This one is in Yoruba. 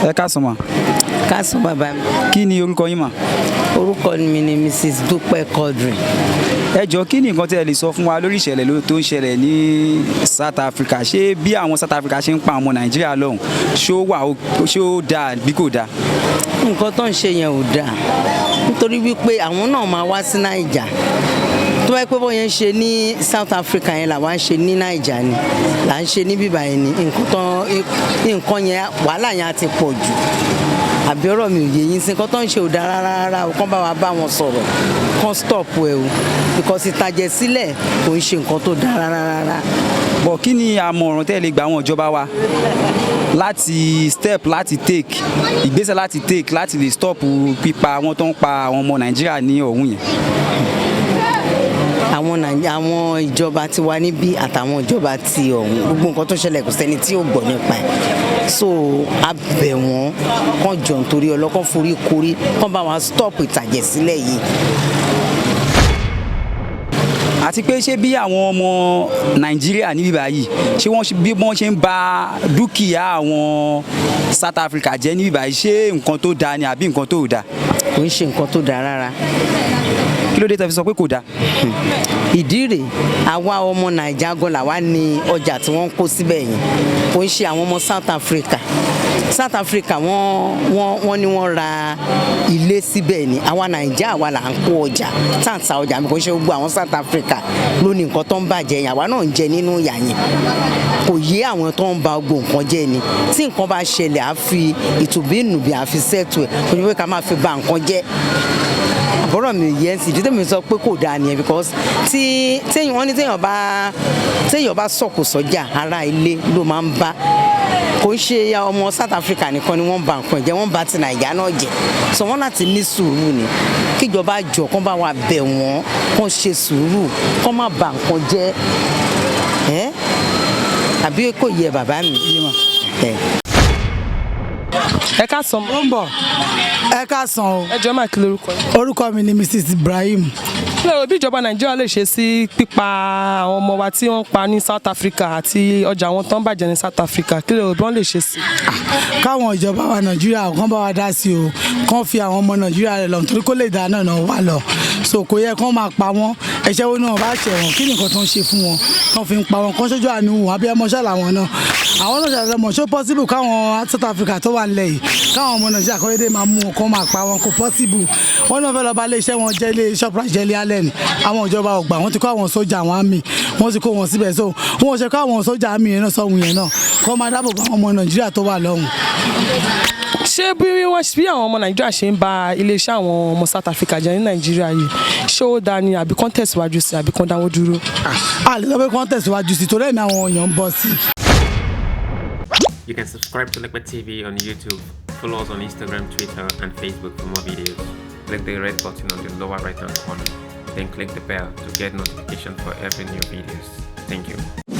Ẹ káàsán ma. Káàsán bàbá mi. Kí ni orúkọ yín mà? Orúkọ mi ni Mrs. Dúpẹ́ Quadri. Ẹ jọ̀ọ́ kí ni nǹkan tí ẹ lè sọ fún wa lórí ìṣẹ̀lẹ̀ tó ń ṣẹlẹ̀ ní South Africa? Ṣé bí àwọn South Africa ṣe ń pa ọmọ Nàìjíríà lọ́hùn ṣé ó dáa bí kò dáa? Nǹkan tó ń ṣe yẹn ò dáa nítorí wípé àwọn náà máa wá sí Naija. Tó bá yẹ pé bóyá ń ṣe ní South Africa yẹn làwa ń ṣe ní Naija ni là ń ṣe ní bíbá yẹn ni nǹkan yẹn wàhálà yẹn á ti pọ̀ jù. Àbí ọ̀rọ̀ mi ò yé yín sí nǹkan tó ń ṣe ò dáa rárá o, kán bá wa bá wọn sọ̀rọ̀ kán stop ẹ o because ìtàjẹ̀ sílẹ̀ kò ń ṣe nǹkan tó dáa rárá. Bọ̀ kí ni àmọ̀ràn tẹ́ lè gba àwọn ìjọba wa láti take ìgbésẹ̀ láti lè stop pípa àwọn tó ń pa àwọn ọmọ Nàìjíríà ní ọ̀hún yẹn? Àwọn ìjọba ti wà níbí àtàwọn ìjọba ti ọ̀hún gbogbo nǹkan tó ṣẹlẹ̀ kò sẹ́ni tí ò gbọ́ nípa ẹ̀ so a bẹ̀ wọ́n kán jọ nítorí ọlọ́kàn forí korí kán bá wa stop ìtàjẹ̀ sílẹ̀ yìí. Àti pé ṣé bí àwọn ọmọ Nàìjíríà níbí báyìí ṣé bí wọ́n ṣe ń ba dúkìá àwọn South Africa jẹ́ níbí báyìí ṣé nǹkan tó dáa ni àbí nǹkan tó dáa? Kò ń ṣe nǹkan tó dáa rárá. Kí ló dé tẹ́ fi sọ pé kò dáa? Ìdí rèé àwa ọmọ Nàìjíríà gan làwa ní ọjà tí wọ́n ń kó síbẹ̀ yẹn kò ń ṣe àwọn ọmọ South Africa. South Africa wọ́n ní wọ́n ra ilé síbẹ̀ ni àwa Nàìjíríà wa là ń kó ọjà tá à ń ta ọjà mi kò ń ṣe gbogbo àwọn South Africa ló ní nǹkan tó ń bàjẹ́ yẹn àwa náà ń jẹ nínú ìyà yẹn kò yé àwọn tó ń ba gbogbo nǹkan jẹ́ ni tí nǹkan bá ṣẹlẹ̀ á fi ìtùbínùbí á fi sẹ́tù ẹ̀ kò ní pé ká máa fi ba nǹkan jẹ́. Àbọ̀rọ̀ mi ò yẹ ẹ́ sì dídé mi sọ pé kò dáa nìyẹn because téèyàn bá sọ̀kò sọ́jà ara ilé ló máa ń bá kò ń ṣe ọmọ South Africa nìkan ni wọ́n ba nǹkan jẹ́ wọ́n ba ti Nàìjíríà náà jẹ́ so wọ́n láti ní sùúrù ni kíjọba jọ kán bá wa bẹ̀ wọ́n kán ṣe sùúrù kán má ba nǹkan jẹ́ ẹ́ àbí kò yẹ bàbá mi. Ẹ káàsán. Ó ń bọ̀. Ẹ káàsán o. Ẹ jọ̀ọ́ máa kí lórúkọ yín. Orúkọ mi ni Mrs. Ibrahim. Kí ló bí ìjọba Nàìjíríà lè ṣe sí pípa àwọn ọmọ wa tí wọ́n ń pa ní South Africa àti ọjà wọn tó ń bàjẹ́ ní South Africa? Kí ló bí wọ́n lè ṣe sí? Káwọn ìjọba wa Nàìjíríà kán bá wa dá sí o kán fi àwọn ọmọ Nàìjíríà rẹ̀ lọ nítorí kó lè dáná náà wà lọ so kò yẹ kán máa pa wọ́n ẹ̀ṣẹ̀ wo náà bá ṣẹ̀ wọ́n kí ni nǹkan tó ń ṣe fún wọn kán fi ń pa wọn kán ṣojú àánú wọn àbí ẹmọṣẹ́ làwọn náà àwọn náà ṣàlàyé mọ̀ ṣó possible káwọn South Africa tó wà nílẹ̀ yìí káwọn ọmọ Nàìjíríà kọ́ dédé máa mú wọn kán máa pa wọn kò possible wọn náà fẹ́ lọ bá ilé iṣẹ́ wọn jẹ́ ilé Shoprite jẹ́ ilé Allen àwọn ìjọba ọgbà wọn ti kó àwọn sójà àwọn àmì wọn ti kó wọn síbẹ̀ so wọn ò ṣe kó àwọn sójà àmì yẹn náà sọ̀hún yẹn náà kó máa dáàbò bò àwọn ọmọ Nàìjíríà tó wà lọ́hùn. Ṣé bí àwọn ọmọ Nàìjíríà ṣe ń ba iléeṣẹ́ àwọn ọmọ South Africa jẹ́ ní Nàìjíríà yìí ṣé ó dáa ni àbí kán tẹ̀síwájú sí àbí kán dáwọ́ dúró? A lè sọ pé kán tẹ̀síwájú sí torí ẹ̀mí àwọn èèyàn ń bọ̀ sí. You can subscribe to LEPE TV on YouTube, follow us on Instagram, Twitter, and Facebook for more videos. Click the red button on the lower right hand corner, then click the bell to get notification for every new videos. Thank you.